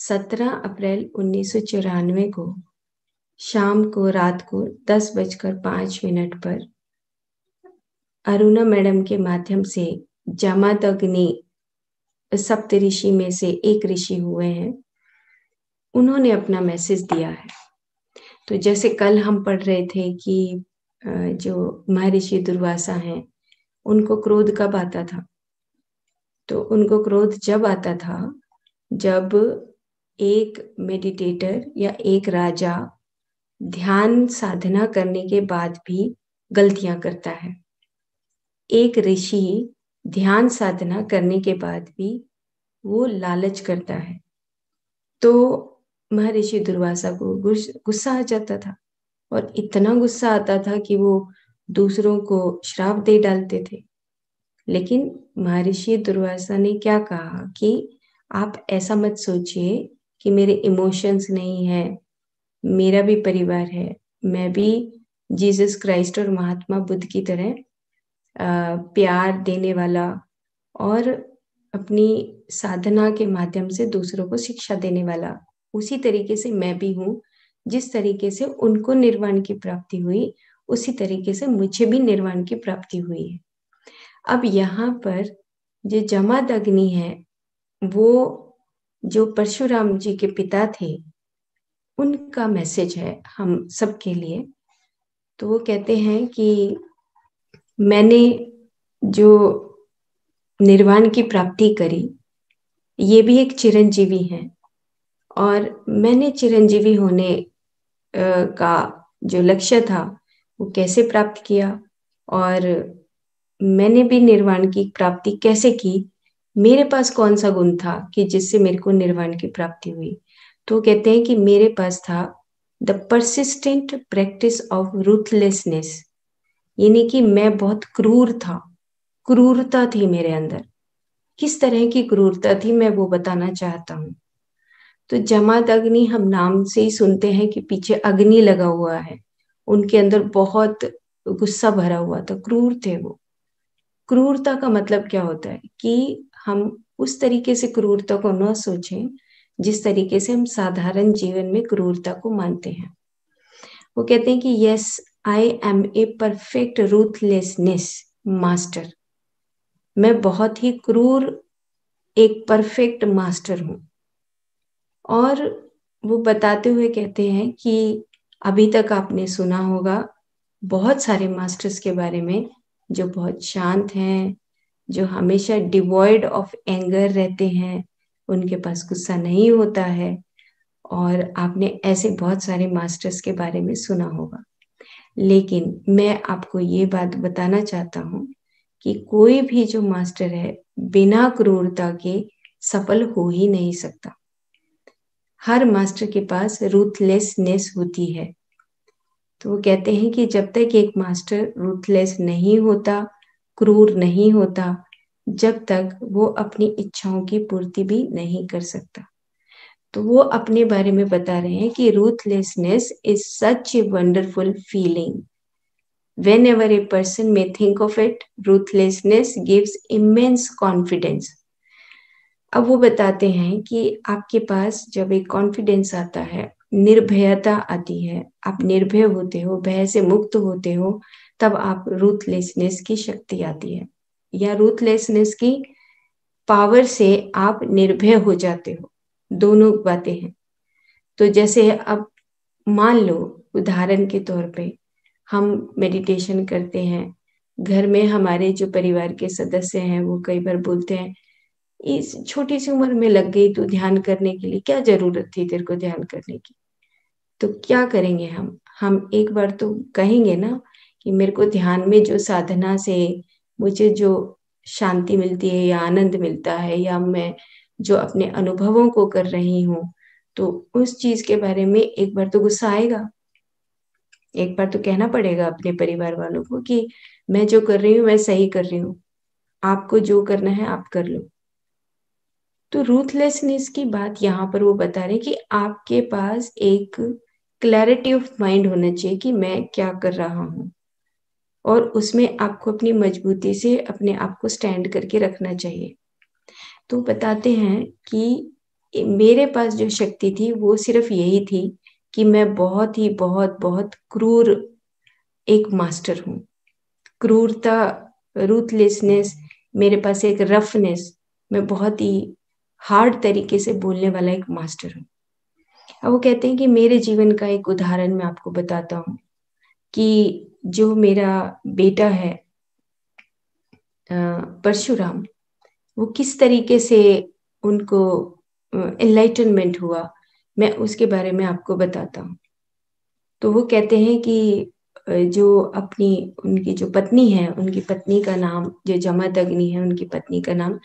17 अप्रैल 1994 को शाम को रात को 10:05 पर अरुणा मैडम के माध्यम से जामादग्नि सप्तऋषि में से एक ऋषि हुए हैं, उन्होंने अपना मैसेज दिया है। तो जैसे कल हम पढ़ रहे थे कि जो महर्षि दुर्वासा हैं, उनको क्रोध कब आता था? तो उनको क्रोध जब आता था जब एक मेडिटेटर या एक राजा ध्यान साधना करने के बाद भी गलतियां करता है। एक ऋषि ध्यान साधना करने के बाद भी वो लालच करता है, तो महर्षि दुर्वासा को गुस्सा आ जाता था और इतना गुस्सा आता था कि वो दूसरों को श्राप दे डालते थे। लेकिन महर्षि दुर्वासा ने क्या कहा कि आप ऐसा मत सोचिए कि मेरे इमोशंस नहीं है, मेरा भी परिवार है, मैं भी जीसस क्राइस्ट और महात्मा बुद्ध की तरह प्यार देने वाला और अपनी साधना के माध्यम से दूसरों को शिक्षा देने वाला, उसी तरीके से मैं भी हूँ। जिस तरीके से उनको निर्वाण की प्राप्ति हुई, उसी तरीके से मुझे भी निर्वाण की प्राप्ति हुई है। अब यहाँ पर जो जमदग्नि है, वो जो परशुराम जी के पिता थे, उनका मैसेज है हम सबके लिए। तो वो कहते हैं कि मैंने जो निर्वाण की प्राप्ति करी, ये भी एक चिरंजीवी है, और मैंने चिरंजीवी होने का जो लक्ष्य था वो कैसे प्राप्त किया, और मैंने भी निर्वाण की प्राप्ति कैसे की, मेरे पास कौन सा गुण था कि जिससे मेरे को निर्वाण की प्राप्ति हुई। तो कहते हैं कि मेरे पास था the persistent practice of ruthlessness, यानी कि मैं बहुत क्रूर था, क्रूरता थी मेरे अंदर। किस तरह की क्रूरता थी मैं वो बताना चाहता हूँ। तो जमदग्नि हम नाम से ही सुनते हैं कि पीछे अग्नि लगा हुआ है, उनके अंदर बहुत गुस्सा भरा हुआ था, क्रूर थे वो। क्रूरता का मतलब क्या होता है कि हम उस तरीके से क्रूरता को न सोचें जिस तरीके से हम साधारण जीवन में क्रूरता को मानते हैं। वो कहते हैं कि yes, I am a perfect ruthlessness master, मैं बहुत ही क्रूर एक परफेक्ट मास्टर हूं। और वो बताते हुए कहते हैं कि अभी तक आपने सुना होगा बहुत सारे मास्टर्स के बारे में जो बहुत शांत हैं, जो हमेशा डिवॉइड ऑफ एंगर रहते हैं, उनके पास गुस्सा नहीं होता है, और आपने ऐसे बहुत सारे मास्टर्स के बारे में सुना होगा। लेकिन मैं आपको ये बात बताना चाहता हूँ कि कोई भी जो मास्टर है बिना क्रूरता के सफल हो ही नहीं सकता। हर मास्टर के पास रूथलेसनेस होती है। तो वो कहते हैं कि जब तक एक मास्टर रूथलेस नहीं होता, क्रूर नहीं होता, जब तक वो अपनी इच्छाओं की पूर्ति भी नहीं कर सकता। तो वो अपने बारे में बता रहे हैं कि ruthlessness is such a wonderful feeling. Whenever a person may think of it, ruthlessness gives immense confidence. अब वो बताते हैं कि आपके पास जब एक कॉन्फिडेंस आता है, निर्भयता आती है, आप निर्भय होते हो, भय से मुक्त होते हो, तब आप रूथलेसनेस की शक्ति आती है, या रूथलेसनेस की पावर से आप निर्भय हो जाते हो। दोनों बातें हैं। तो जैसे अब मान लो उदाहरण के तौर पे हम मेडिटेशन करते हैं, घर में हमारे जो परिवार के सदस्य हैं वो कई बार बोलते हैं, इस छोटी सी उम्र में लग गई तू ध्यान करने के लिए, क्या जरूरत थी तेरे को ध्यान करने की। तो क्या करेंगे हम एक बार तो कहेंगे ना कि मेरे को ध्यान में जो साधना से मुझे जो शांति मिलती है या आनंद मिलता है, या मैं जो अपने अनुभवों को कर रही हूँ, तो उस चीज के बारे में एक बार तो गुस्सा आएगा। एक बार तो कहना पड़ेगा अपने परिवार वालों को कि मैं जो कर रही हूँ मैं सही कर रही हूँ, आपको जो करना है आप कर लो। तो रूथलेसनेस की बात यहाँ पर वो बता रहे कि आपके पास एक क्लैरिटी ऑफ माइंड होना चाहिए कि मैं क्या कर रहा हूँ, और उसमें आपको अपनी मजबूती से अपने आप को स्टैंड करके रखना चाहिए। तो बताते हैं कि मेरे पास जो शक्ति थी वो सिर्फ यही थी कि मैं बहुत ही बहुत बहुत क्रूर एक मास्टर हूँ। क्रूरता, रूथलेसनेस, मेरे पास एक रफनेस, मैं बहुत ही हार्ड तरीके से बोलने वाला एक मास्टर हूँ। अब वो कहते हैं कि मेरे जीवन का एक उदाहरण मैं आपको बताता हूँ कि जो मेरा बेटा है परशुराम, वो किस तरीके से उनको एनलाइटनमेंट हुआ, मैं उसके बारे में आपको बताता हूँ। तो वो कहते हैं कि जो अपनी उनकी जो पत्नी है, उनकी पत्नी का नाम, जो जमदग्नि है, उनकी पत्नी का नाम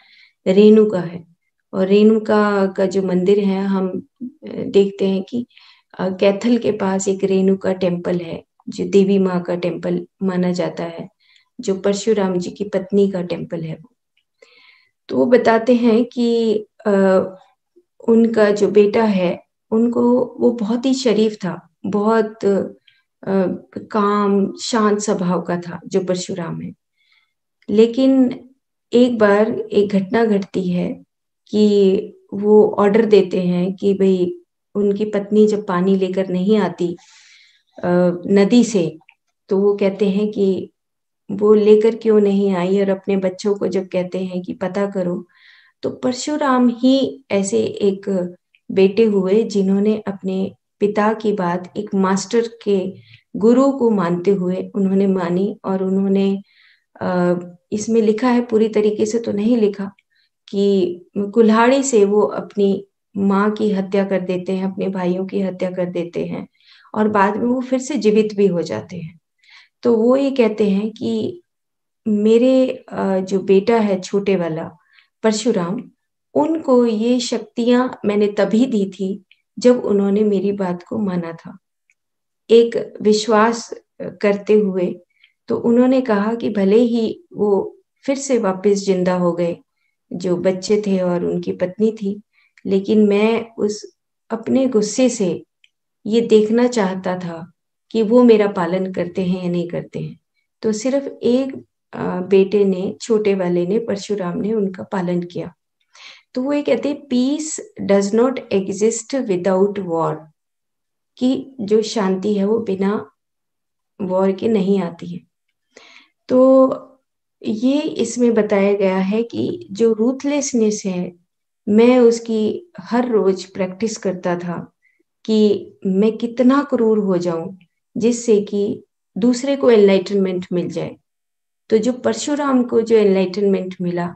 रेणुका है। और रेणुका का जो मंदिर है, हम देखते हैं कि कैथल के पास एक रेणुका टेम्पल है, जो देवी माँ का टेम्पल माना जाता है, जो परशुराम जी की पत्नी का टेम्पल है वो। तो वो बताते हैं कि उनका जो बेटा है, उनको, वो बहुत ही शरीफ था, बहुत काम शांत स्वभाव का था जो परशुराम है। लेकिन एक बार एक घटना घटती है कि वो ऑर्डर देते हैं कि भाई उनकी पत्नी जब पानी लेकर नहीं आती नदी से, तो वो कहते हैं कि वो लेकर क्यों नहीं आई, और अपने बच्चों को जब कहते हैं कि पता करो, तो परशुराम ही ऐसे एक बेटे हुए जिन्होंने अपने पिता की बात एक मास्टर के, गुरु को मानते हुए उन्होंने मानी। और उन्होंने इसमें लिखा है, पूरी तरीके से तो नहीं लिखा, कि कुल्हाड़ी से वो अपनी माँ की हत्या कर देते हैं, अपने भाइयों की हत्या कर देते हैं, और बाद में वो फिर से जीवित भी हो जाते हैं। तो वो ये कहते हैं कि मेरे जो बेटा है छोटे वाला परशुराम, उनको ये शक्तियां मैंने तभी दी थी जब उन्होंने मेरी बात को माना था, एक विश्वास करते हुए। तो उन्होंने कहा कि भले ही वो फिर से वापस जिंदा हो गए, जो बच्चे थे और उनकी पत्नी थी, लेकिन मैं उस अपने गुस्से से ये देखना चाहता था कि वो मेरा पालन करते हैं या नहीं करते हैं। तो सिर्फ एक बेटे ने, छोटे वाले ने, परशुराम ने उनका पालन किया। तो वो ये कहते हैं, peace does not exist without war, कि जो शांति है वो बिना वॉर के नहीं आती है। तो ये इसमें बताया गया है कि जो रूथलेसनेस है, मैं उसकी हर रोज प्रैक्टिस करता था कि मैं कितना क्रूर हो जाऊं जिससे कि दूसरे को एनलाइटनमेंट मिल जाए। तो जो परशुराम को जो एनलाइटनमेंट मिला,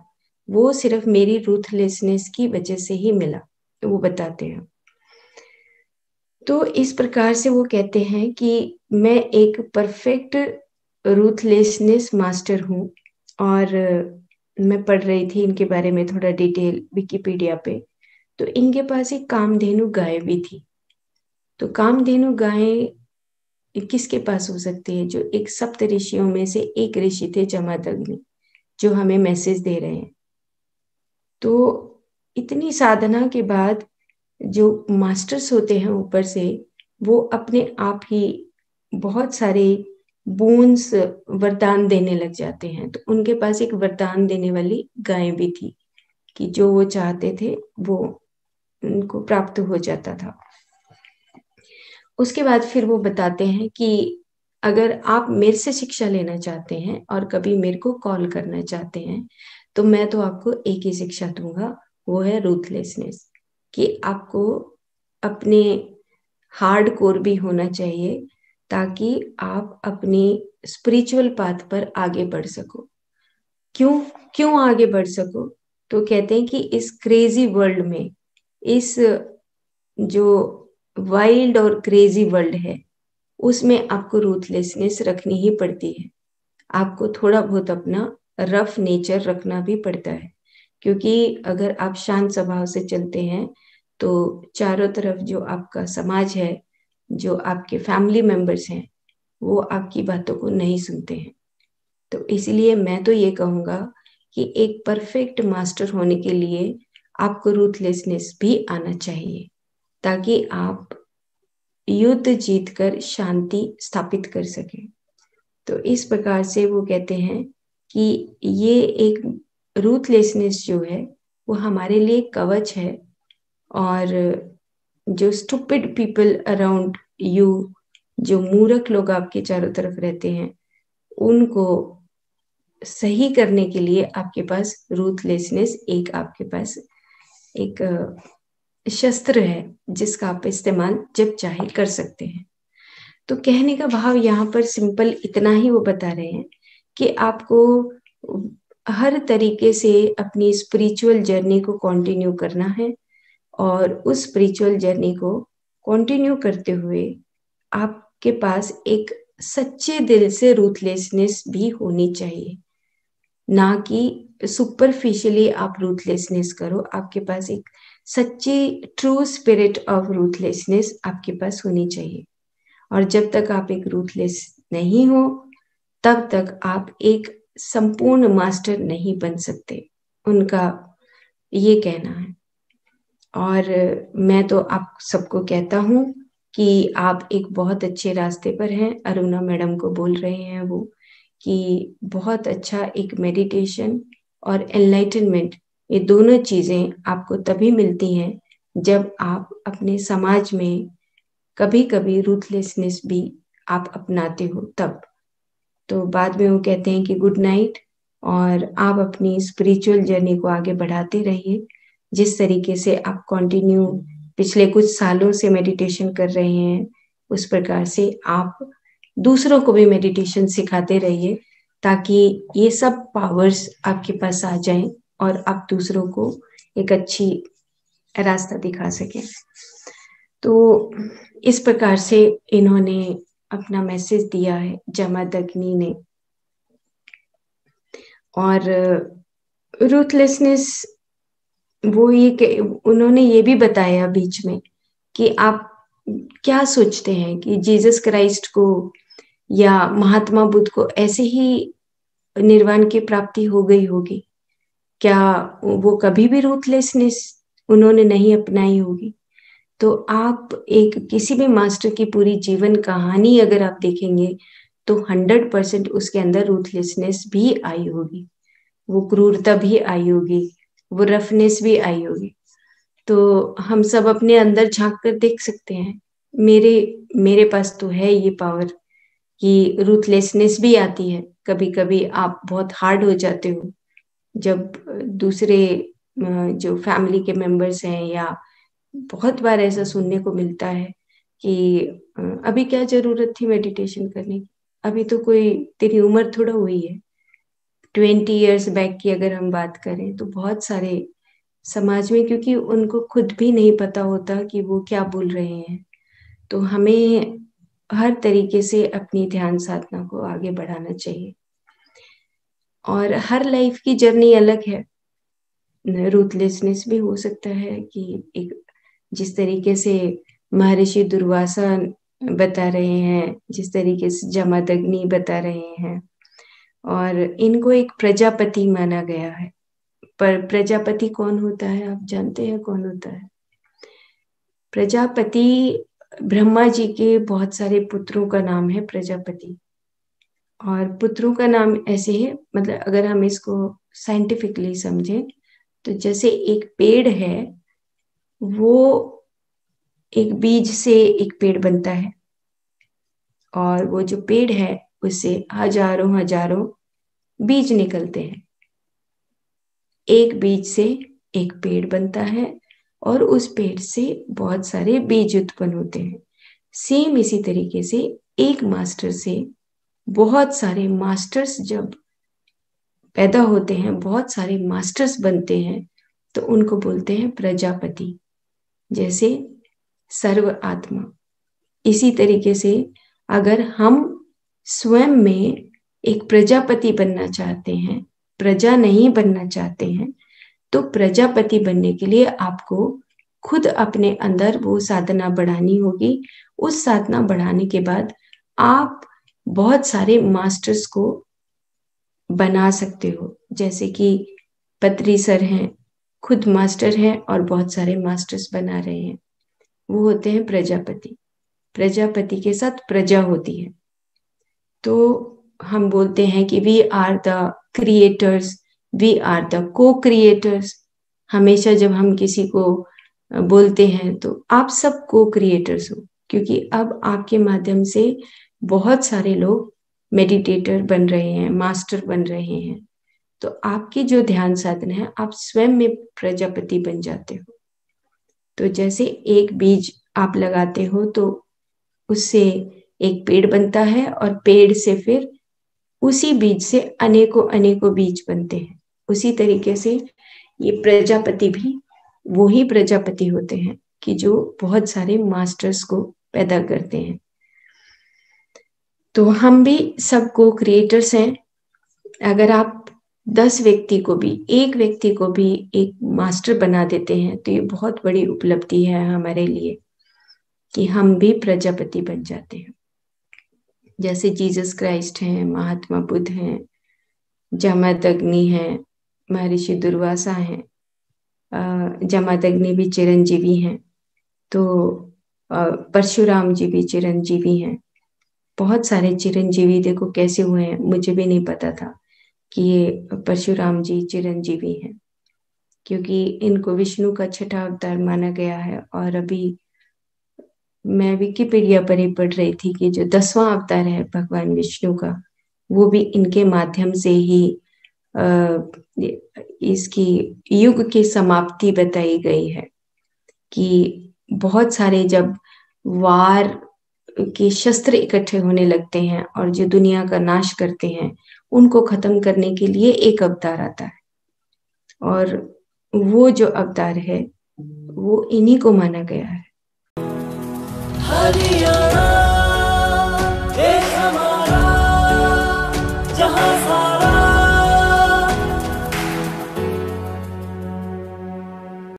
वो सिर्फ मेरी रूथलेसनेस की वजह से ही मिला, तो वो बताते हैं। तो इस प्रकार से वो कहते हैं कि मैं एक परफेक्ट रूथलेसनेस मास्टर हूँ। और मैं पढ़ रही थी इनके बारे में थोड़ा डिटेल विकिपीडिया पे, तो इनके पास एक कामधेनु गाय भी थी। तो कामधेनु गाय किसके पास हो सकती है? जो एक सप्त ऋषियों में से एक ऋषि थे, जमदग्नि, जो हमें मैसेज दे रहे हैं। तो इतनी साधना के बाद जो मास्टर्स होते हैं ऊपर से, वो अपने आप ही बहुत सारे बोन्स वरदान देने लग जाते हैं। तो उनके पास एक वरदान देने वाली गाय भी थी कि जो वो चाहते थे वो उनको प्राप्त हो जाता था। उसके बाद फिर वो बताते हैं कि अगर आप मेरे से शिक्षा लेना चाहते हैं और कभी मेरे को कॉल करना चाहते हैं, तो मैं तो आपको एक ही शिक्षा दूंगा, वो है रूथलेसनेस, कि आपको अपने हार्ड कोर भी होना चाहिए ताकि आप अपनी स्पिरिचुअल पाथ पर आगे बढ़ सको। क्यों क्यों आगे बढ़ सको? तो कहते हैं कि इस क्रेजी वर्ल्ड में, इस जो वाइल्ड और क्रेजी वर्ल्ड है, उसमें आपको रूथलेसनेस रखनी ही पड़ती है। आपको थोड़ा बहुत अपना रफ नेचर रखना भी पड़ता है, क्योंकि अगर आप शांत स्वभाव से चलते हैं तो चारों तरफ जो आपका समाज है, जो आपके फैमिली मेंबर्स हैं, वो आपकी बातों को नहीं सुनते हैं। तो इसलिए मैं तो ये कहूँगा कि एक परफेक्ट मास्टर होने के लिए आपको रूथलेसनेस भी आना चाहिए, ताकि आप युद्ध जीतकर शांति स्थापित कर सकें। तो इस प्रकार से वो कहते हैं कि ये एक रूथलेसनेस जो है वो हमारे लिए कवच है, और जो स्टूपिड पीपल अराउंड यू, जो मूर्ख लोग आपके चारों तरफ रहते हैं, उनको सही करने के लिए आपके पास रूथलेसनेस एक आपके पास एक शस्त्र है जिसका आप इस्तेमाल जब चाहे कर सकते हैं। तो कहने का भाव यहाँ पर सिंपल इतना ही वो बता रहे हैं कि आपको हर तरीके से अपनी स्पिरिचुअल जर्नी को कंटिन्यू करना है, और उस स्पिरिचुअल जर्नी को कंटिन्यू करते हुए आपके पास एक सच्चे दिल से रूथलेसनेस भी होनी चाहिए, ना कि सुपरफिशियली आप रूथलेसनेस करो। आपके पास एक सच्ची ट्रू स्पिरिट ऑफ रूथलेसनेस आपके पास होनी चाहिए। और जब तक आप एक रूथलेस नहीं हो, तब तक आप एक संपूर्ण मास्टर नहीं बन सकते, उनका ये कहना है। और मैं तो आप सबको कहता हूँ कि आप एक बहुत अच्छे रास्ते पर हैं। अरुणा मैडम को बोल रहे हैं वो कि बहुत अच्छा एक मेडिटेशन और एनलाइटनमेंट, ये दोनों चीजें आपको तभी मिलती हैं जब आप अपने समाज में कभी कभी रूथलेसनेस भी आप अपनाते हो तब। तो बाद में वो कहते हैं कि गुड नाइट, और आप अपनी स्पिरिचुअल जर्नी को आगे बढ़ाते रहिए। जिस तरीके से आप कंटिन्यू पिछले कुछ सालों से मेडिटेशन कर रहे हैं, उस प्रकार से आप दूसरों को भी मेडिटेशन सिखाते रहिए, ताकि ये सब पावर्स आपके पास आ जाएं और आप दूसरों को एक अच्छी रास्ता दिखा सकें। तो इस प्रकार से इन्होंने अपना मैसेज दिया है जमदग्नि ने। और रूथलेसनेस, वो ये उन्होंने ये भी बताया बीच में कि आप क्या सोचते हैं कि जीसस क्राइस्ट को या महात्मा बुद्ध को ऐसे ही निर्वाण की प्राप्ति हो गई होगी? क्या वो कभी भी रूथलेसनेस उन्होंने नहीं अपनाई होगी? तो आप एक किसी भी मास्टर की पूरी जीवन कहानी अगर आप देखेंगे तो 100% उसके अंदर रूथलेसनेस भी आई होगी, वो क्रूरता भी आई होगी, वो रफनेस भी आई होगी। तो हम सब अपने अंदर झांक कर देख सकते हैं। मेरे पास तो है ये पावर कि रूथलेसनेस भी आती है। कभी कभी आप बहुत हार्ड हो जाते हो जब दूसरे जो फैमिली के मेंबर्स हैं, या बहुत बार ऐसा सुनने को मिलता है कि अभी क्या जरूरत थी मेडिटेशन करने की, अभी तो कोई तेरी उम्र थोड़ा हुई है। 20 years बैक की अगर हम बात करें तो बहुत सारे समाज में, क्योंकि उनको खुद भी नहीं पता होता कि वो क्या बोल रहे हैं। तो हमें हर तरीके से अपनी ध्यान साधना को आगे बढ़ाना चाहिए। और हर लाइफ की जर्नी अलग है। रूथलेसनेस भी हो सकता है कि एक, जिस तरीके से महर्षि दुर्वासा बता रहे हैं, जिस तरीके से जमदग्नि बता रहे हैं, और इनको एक प्रजापति माना गया है। पर प्रजापति कौन होता है? आप जानते हैं कौन होता है? प्रजापति ब्रह्मा जी के बहुत सारे पुत्रों का नाम है प्रजापति। और पुत्रों का नाम ऐसे है, मतलब अगर हम इसको साइंटिफिकली समझें तो जैसे एक पेड़ है, वो एक बीज से एक पेड़ बनता है, और वो जो पेड़ है उससे हजारों हजारों बीज निकलते हैं। एक बीज से एक पेड़ बनता है, और उस पेड़ से बहुत सारे बीज उत्पन्न होते हैं। सेम इसी तरीके से एक मास्टर से बहुत सारे मास्टर्स जब पैदा होते हैं, बहुत सारे मास्टर्स बनते हैं, तो उनको बोलते हैं प्रजापति। जैसे सर्व आत्मा, इसी तरीके से अगर हम स्वयं में एक प्रजापति बनना चाहते हैं, प्रजा नहीं बनना चाहते हैं, तो प्रजापति बनने के लिए आपको खुद अपने अंदर वो साधना बढ़ानी होगी। उस साधना बढ़ाने के बाद आप बहुत सारे मास्टर्स को बना सकते हो। जैसे कि पत्री सर हैं, खुद मास्टर हैं और बहुत सारे मास्टर्स बना रहे हैं, वो होते हैं प्रजापति। प्रजापति के साथ प्रजा होती है। तो हम बोलते हैं कि we are the creators, we are the co creators. हमेशा जब हम किसी को बोलते हैं, तो आप सब को क्रिएटर्स हो, क्योंकि अब आपके माध्यम से बहुत सारे लोग मेडिटेटर बन रहे हैं, मास्टर बन रहे हैं। तो आपकी जो ध्यान साधना है, आप स्वयं में प्रजापति बन जाते हो। तो जैसे एक बीज आप लगाते हो तो उससे एक पेड़ बनता है, और पेड़ से फिर उसी बीज से अनेकों अनेकों बीज बनते हैं। उसी तरीके से ये प्रजापति भी वो ही प्रजापति होते हैं कि जो बहुत सारे मास्टर्स को पैदा करते हैं। तो हम भी सबको क्रिएटर्स हैं। अगर आप 10 व्यक्ति को भी, एक व्यक्ति को भी एक मास्टर बना देते हैं, तो ये बहुत बड़ी उपलब्धि है हमारे लिए कि हम भी प्रजापति बन जाते हैं। जैसे जीसस क्राइस्ट हैं, महात्मा बुद्ध हैं, जमदग्नि हैं, महर्षि दुर्वासा हैं। जमदग्नि भी चिरंजीवी हैं, तो परशुराम जी भी चिरंजीवी हैं। बहुत सारे चिरंजीवी देखो कैसे हुए हैं, मुझे भी नहीं पता था कि ये परशुराम जी चिरंजीवी हैं, क्योंकि इनको विष्णु का छठा अवतार माना गया है। और अभी मैं विकिपीडिया पर ही पढ़ रही थी कि जो 10वां अवतार है भगवान विष्णु का, वो भी इनके माध्यम से ही इसकी युग की समाप्ति बताई गई है। कि बहुत सारे जब वार के शस्त्र इकट्ठे होने लगते हैं और जो दुनिया का नाश करते हैं, उनको खत्म करने के लिए एक अवतार आता है, और वो जो अवतार है वो इन्हीं को माना गया है। हरियाणा।